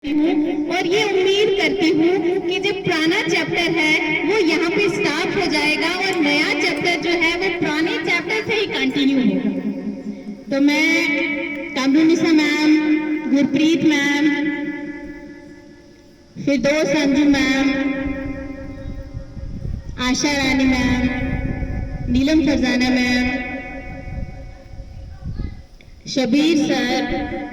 हूँ और ये उम्मीद करती हूँ कि जो पुराना चैप्टर है वो यहाँ पे स्टार्ट हो जाएगा और नया चैप्टर जो है वो पुराने चैप्टर से ही कंटिन्यू होगा। तो मैं कामरुनिसा मैम, गुरप्रीत मैम, फिरदौस अंजू मैम, आशा रानी मैम, नीलम फरजाना मैम, शबीर सर,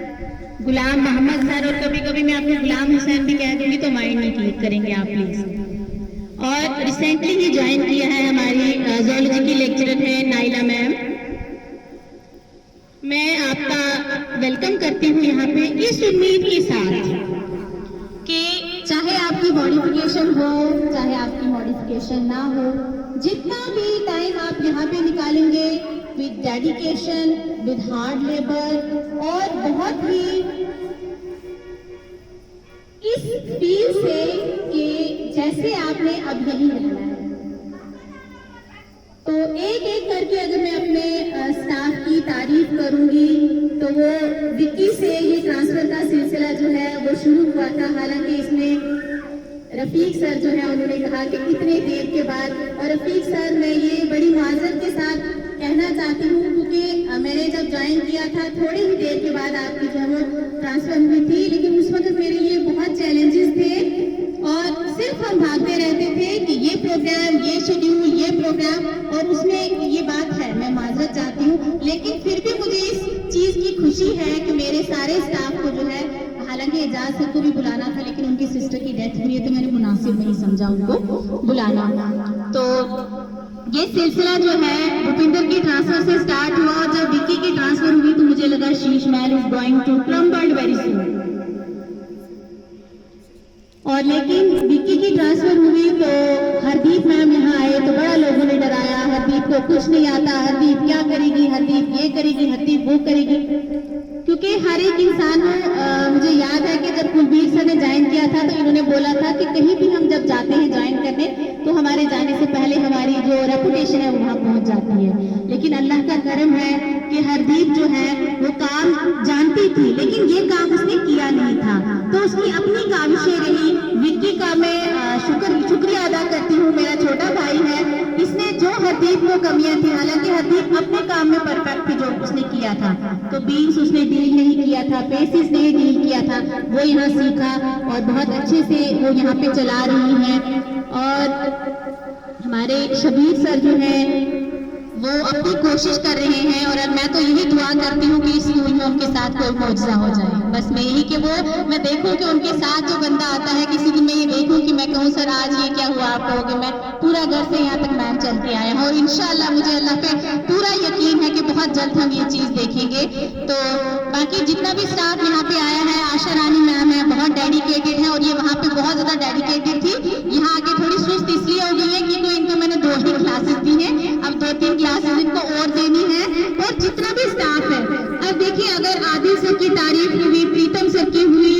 गुलाम मोहम्मद सर, और कभी कभी मैं आपको गुलाम हुसैन भी कह दूंगी तो माइंड नहीं क्लिक करेंगे आप प्लीज। और रिसेंटली ही ज्वाइन किया है हमारी जूलॉजी की लेक्चरर है नाइला मैम। मैं आपका वेलकम करती हूँ यहाँ पे इस उम्मीद के साथ कि चाहे आपकी मॉडिफिकेशन हो चाहे आपकी मॉडिफिकेशन ना हो, जितना भी टाइम आप यहाँ पे निकालेंगे with dedication, with hard labour और बहुत ही इस फील से कि जैसे आपने अब यही रहना है। तो एक एक करके अगर मैं अपने स्टाफ की तारीफ करूंगी तो वो विक्की से ये ट्रांसफर का सिलसिला जो है वो शुरू हुआ था। हालांकि इसमें रफीक सर जो है उन्होंने कहा कि इतने देर के बाद, और रफीक सर मैं ये बड़ी माजरत के साथ कहना चाहती हूँ क्योंकि मैंने जब ज्वाइन किया था थोड़ी ही देर के बाद आपकी जो है वो ट्रांसफर हुई थी, लेकिन उस वक्त मेरे लिए बहुत चैलेंजेस थे और सिर्फ हम भागते रहते थे कि ये प्रोग्राम, ये शेड्यूल, ये प्रोग्राम, और उसमें ये बात है, मैं माजरत चाहती हूँ, लेकिन फिर भी मुझे इस चीज की खुशी है कि मेरे सारे स्टाफ को जो है, हालांकि एजाज सर को भी बुलाना था लेकिन उनकी सिस्टर की डेथ हुई है तो मैंने मुनासिब नहीं समझा उनको बुलाना। तो ये सिलसिला जो है भूपिंदर की ट्रांसफर से स्टार्ट हुआ और जब विक्की की ट्रांसफर हुई तो मुझे लगा Sheesh Mahal is going to crumble very soon. और लेकिन विक्की की ट्रांसफर हुई तो हरदीप मैम यहाँ आए तो बड़ा लोगों ने डराया, हरदीप को कुछ नहीं आता, हरदीप क्या करेगी, हरदीप ये करेगी, हरदीप वो करेगी। क्योंकि हर एक इंसान मुझे याद है कि जब कुलबीर सर ने ज्वाइन किया था तो इन्होंने बोला था कि कहीं भी हम जब जाते हैं ज्वाइन करने तो हमारे जाने से पहले हमारी जो रेपुटेशन है वो वहाँ पहुँच जाती है। लेकिन अल्लाह का करम है कि हरदीप जो है वो काम जानती थी लेकिन ये काम उसने किया नहीं था, तो उसकी अपनी काविशें रही। विक्की का मैं शुक्रिया अदा करती हूँ, मेरा छोटा भाई है, इसने जो हरदीप को कमियां थी, हालांकि हरदीप अपने काम में परफेक्ट थी जो उसने किया था, तो बीन्स उसने डील नहीं किया था, पेसिस ने डील किया था, वो यहाँ सीखा और बहुत अच्छे से वो यहाँ पे चला रही है। और हमारे शबीर सर जो है वो अपनी कोशिश कर रहे हैं और मैं तो यही दुआ करती हूँ कि इस स्कूल में उनके साथ कोई मौजज़ा हो जाए। बस मैं यही कि वो मैं देखूँ कि उनके साथ जो बंदा आता है किसी दिन मैं ये देखूँ कि मैं कहूँ सर आज ये क्या हुआ आप कहोगे मैं पूरा घर से यहाँ तक मैम चलती आया हूँ, और इंशाअल्लाह मुझे अल्लाह पे पूरा यकीन है कि बहुत जल्द हम ये चीज़ देखेंगे। तो बाकी जितना भी स्टाफ यहाँ पे आया है, आशा रानी मैम है, बहुत डेडिकेटेड है और ये वहाँ पे बहुत ज़्यादा डेडिकेटेड थी, यहाँ आके थोड़ी सुस्त इसलिए हो गई है क्योंकि इनको मैंने 2 ही क्लासेस दी हैं, अब 2-3 क्लासेस इनको और देनी है। और जितना भी स्टाफ है, अब देखिए अगर आदिल सर की तारीफ हुई, प्रीतम सर की हुई,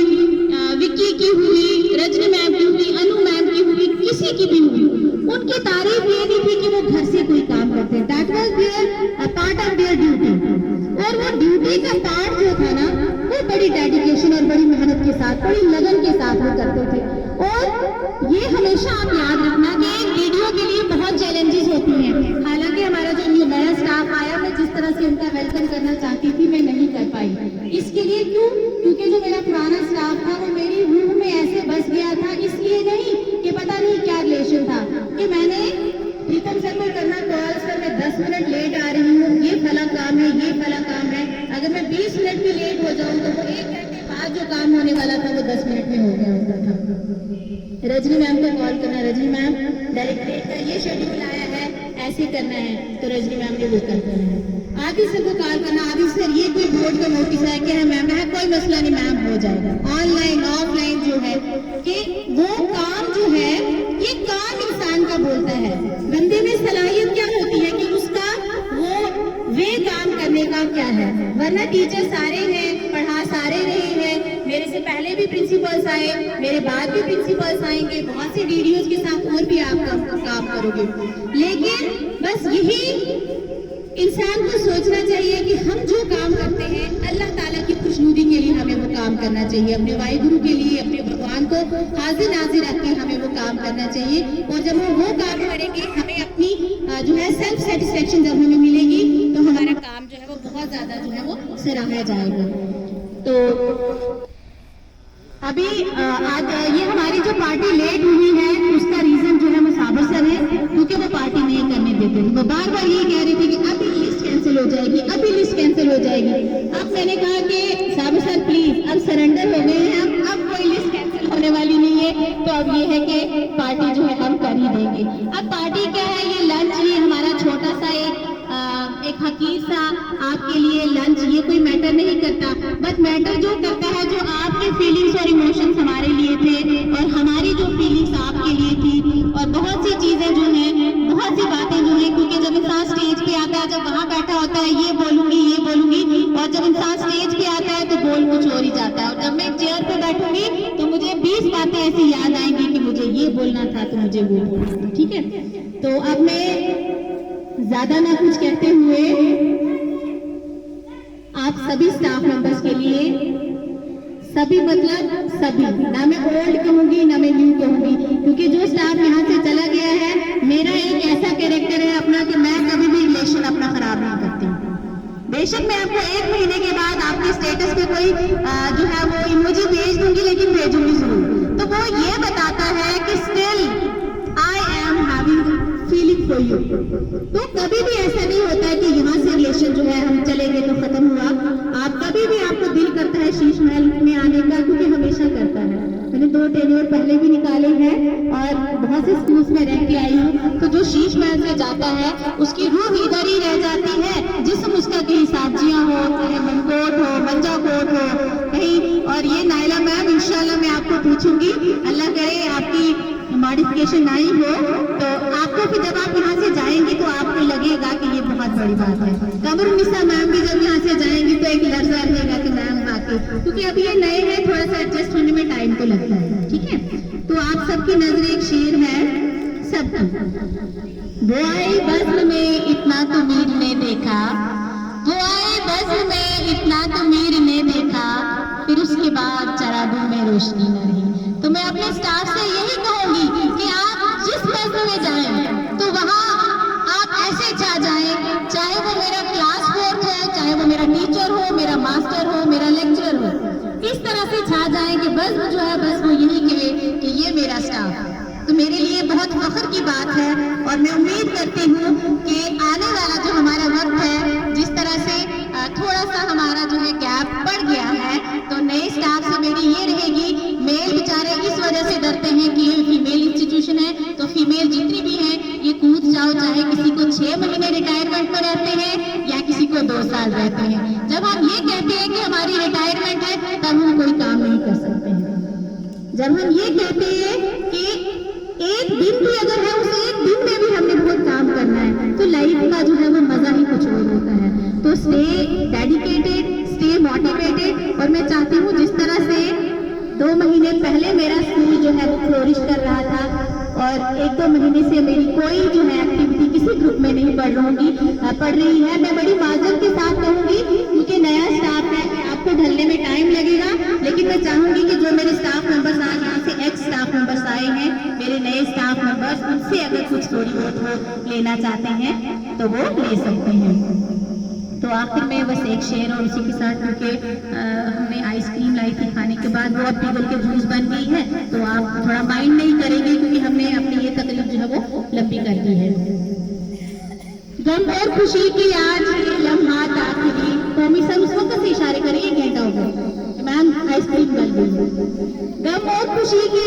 विक्की की हुई, रजनी मैम की हुई, अनु मैम की हुई, किसी की भी हुई, उनकी तारीफ ये नहीं थी कि वो घर से कोई काम करते, that was there part of their duty, और वो ड्यूटी का पार्ट जो था ना वो बड़ी डेडिकेशन और बड़ी मेहनत के साथ, बड़ी लगन के साथ वो करते थे। और ये हमेशा आप याद रखना कि वीडियो के लिए बहुत चैलेंजेस होती हैं। हालांकि हमारा जो नया स्टाफ आया, मैं जिस तरह से उनका वेलकम करना चाहती थी मैं नहीं कर पाई। इसके लिए क्यों? क्योंकि जो मेरा पुराना स्टाफ था वो मेरी रूह में ऐसे बस गया था, इसलिए नहीं कि पता नहीं क्या रिलेशन था कि मैंने प्रीतम सर को करना कॉल, सर मैं 10 मिनट लेट आ रही हूँ, ये फला काम है, ये फला काम है, अगर मैं 20 मिनट भी लेट हो जाऊँ तो वो 1 घंटे बाद जो काम होने वाला था वो 10 मिनट में हो गया होता था। रजनी मैम को कॉल करना, रजनी मैम डायरेक्टरेट का ये शेड्यूल आया है, ऐसे करना है, तो रजनी मैम ने वो कर करना है। आदिल सर को कॉल करना, आदिल सर ये कोई बोर्ड का नोटिस है कि है मैम, है कोई मसला नहीं मैम हो जाएगा। ऑनलाइन ऑफलाइन जो है कि वो काम जो है ये काम इंसान का बोलता है, बंदे में सलाहियत क्या होती है कि उसका वो वे काम करने का क्या है। वरना टीचर सारे हैं, पढ़ा सारे रहे हैं, मेरे से पहले भी प्रिंसिपल्स आए, मेरे बाद भी प्रिंसिपल्स आएंगे, बहुत से डीडीओज के साथ और भी आप काम करोगे, लेकिन बस यही इंसान को सोचना चाहिए कि हम जो काम करते हैं अल्लाह ताला की खुशनुदी के लिए हमें वो काम करना चाहिए, अपने वाहिगुरु के लिए, अपने भगवान को हाजिर नाजिर रख के हमें वो काम करना चाहिए। और जब हम वो काम करेंगे हमें अपनी जो है सेल्फ सेटिस्फेक्शन जब हमें मिलेगी तो हमारा काम जो है वो बहुत ज्यादा जो है वो सराहा जाएगा। तो अभी आज ये हमारी जो पार्टी लेट हुई है उसका रीजन जो है वो साबर सर है, क्योंकि वो पार्टी नहीं करने देते। वो बार बार ये कह रही थी कि अभी लिस्ट कैंसिल हो जाएगी, अभी लिस्ट कैंसिल हो जाएगी। अब मैंने कहा कि साबर सर प्लीज अब सरेंडर हो गए हैं, अब कोई लिस्ट कैंसिल होने वाली नहीं है। तो अब ये है कि पार्टी जो है हम कर ही देंगे। अब पार्टी क्या है, ये लंच, ये हमारा छोटा सा एक हकीर सा आपके लिए लंच, ये कोई मैटर नहीं करता। बट मैटर जो करता है जो आपके फीलिंग्स और इमोशंस हमारे लिए थे और हमारी जो फीलिंग्स आपके लिए थी, और बहुत सी चीजें जो हैं, बहुत सी बातें जो हैं, क्योंकि जब इंसान स्टेज पे आता है, जब वहां बैठा होता है ये बोलूंगी ये बोलूंगी, और जब इंसान स्टेज पे आता है तो बोल कुछ और ही जाता है। और जब मैं चेयर पे बैठूंगी तो मुझे 20 बातें ऐसी याद आएंगी कि मुझे ये बोलना था तो मुझे वो बोलना था। ठीक है, तो अब मैं ज्यादा ना कुछ कहते हुए आप सभी स्टाफ मेंबर्स के लिए, सभी मतलब सभी, ना मैं ओल्ड कहूंगी ना मैं न्यू कहूंगी, क्योंकि जो स्टाफ यहाँ से चला गया है, मेरा एक ऐसा कैरेक्टर है अपना कि मैं कभी भी रिलेशन अपना खराब नहीं करती हूँ। बेशक मैं आपको 1 महीने के बाद आपके स्टेटस पे कोई जो है वो इमोजी भेज दूंगी, लेकिन भेजूंगी जरूर। तो वो ये बताता है कि still I am having feeling for you. तो कभी भी ऐसा नहीं होता है कि यहाँ से रिलेशन जो है हम चले गए तो खत्म हुआ। आप कभी भी आपको दिल करता है शीश महल में आने का, क्योंकि हमेशा करता है। मैंने 2 टेन्योर पहले भी निकाले हैं और बहुत से स्कूल्स में रह के आई हूँ। तो जो शीश महल से जाता है उसकी रूह इधर ही रह जाती है, जिस्म उसका कहीं साजियां हो, चाहे मनकोट हो, मंजाकोट हो कहीं। और ये नाइला मैम इंशाल्लाह मैं आपको पूछूंगी, अल्लाह करे आपकी मॉडिफिकेशन आई हो तो आपको फिर जब आप यहाँ से जाएंगी तो आपको लगेगा कि ये बहुत बड़ी बात है। कमरुन्निसा मैम भी जब यहाँ से जाएंगी तो एक लर्जा रहेगा कि मैम आके, क्योंकि अभी ये नए हैं, थोड़ा सा एडजस्ट होने में टाइम तो लगता है। ठीक है, तो आप सबकी नजर एक शेर है सबकी। वो आई बज़्म में इतना तो मीर ने देखा, वो आई बज़्म में इतना तो मीर ने देखा, फिर उसके बाद चरागों में रोशनी न रही। तो मैं अपने स्टाफ से यही कहूंगी कि आप जिस बज़्म में जाएं तो वहां आप ऐसे छा जाएं, चाहे वो मेरा क्लास फोर्थ हो, चाहे वो मेरा टीचर हो, मेरा मास्टर हो, मेरा लेक्चरर हो, इस तरह से छा जाएं कि बज़्म जो है बस वो यही कहे कि ये मेरा स्टाफ। तो मेरे लिए बहुत फख्र की बात है और मैं उम्मीद करती हूँ कि आने वाला जो हमारा वक्त है, जिस तरह से थोड़ा सा हमारा जो है गैप बढ़ गया है, तो नए स्टाफ से मेरी ये रहेगी, मेल बेचारे इस वजह से डरते हैं कि ये फीमेल इंस्टीट्यूशन है, तो फीमेल जितनी भी हैं ये कूद जाओ, चाहे किसी को 6 महीने रिटायरमेंट में रहते हैं या किसी को 2 साल रहते हैं। जब हम ये कहते हैं कि हमारी रिटायरमेंट है तब हम कोई काम नहीं कर सकते हैं। जब हम ये कहते हैं कि एक दिन भी अगर है, उस एक दिन में भी हमने बहुत काम करना है, तो लाइफ का जो है वो मजा ही कुछ और होता है। तो स्टे डेडिकेटेड, स्टे मोटिवेटेड। और मैं चाहती हूँ जिस तरह से 2 महीने पहले मेरा स्कूल जो है वो फ्लोरिश कर रहा था और 1-2 महीने से मेरी कोई जो है एक्टिविटी किसी ग्रुप में नहीं पढ़ रही है, मैं बड़ी माजरत के साथ कहूंगी, क्योंकि नया स्टाफ है, आपको ढलने में टाइम लगेगा। लेकिन मैं चाहूंगी कि जो मेरे स्टाफ मेंबर्स आज यहाँ से एक्स स्टाफ मेंबर्स आए हैं, मेरे नए स्टाफ मेंबर्स, उनसे अगर कुछ थोड़ी बहुत वो लेना चाहते हैं तो वो ले सकते हैं। तो आखिर में बस एक शेर और उसी के साथ, क्योंकि हमने आइसक्रीम लाई थी खाने के बाद, वो अब पिघल के जूस बन गई है, तो आप थोड़ा माइंड नहीं करेंगे क्योंकि हमने अपनी ये तकलीफ जो है वो लंबी कर दी है। गम और खुशी की आज लम्हात आखिरी, कौमी सब उस वक्त से इशारे करें, 1 घंटा हो गया मैम आइसक्रीम बन गई। गम और खुशी की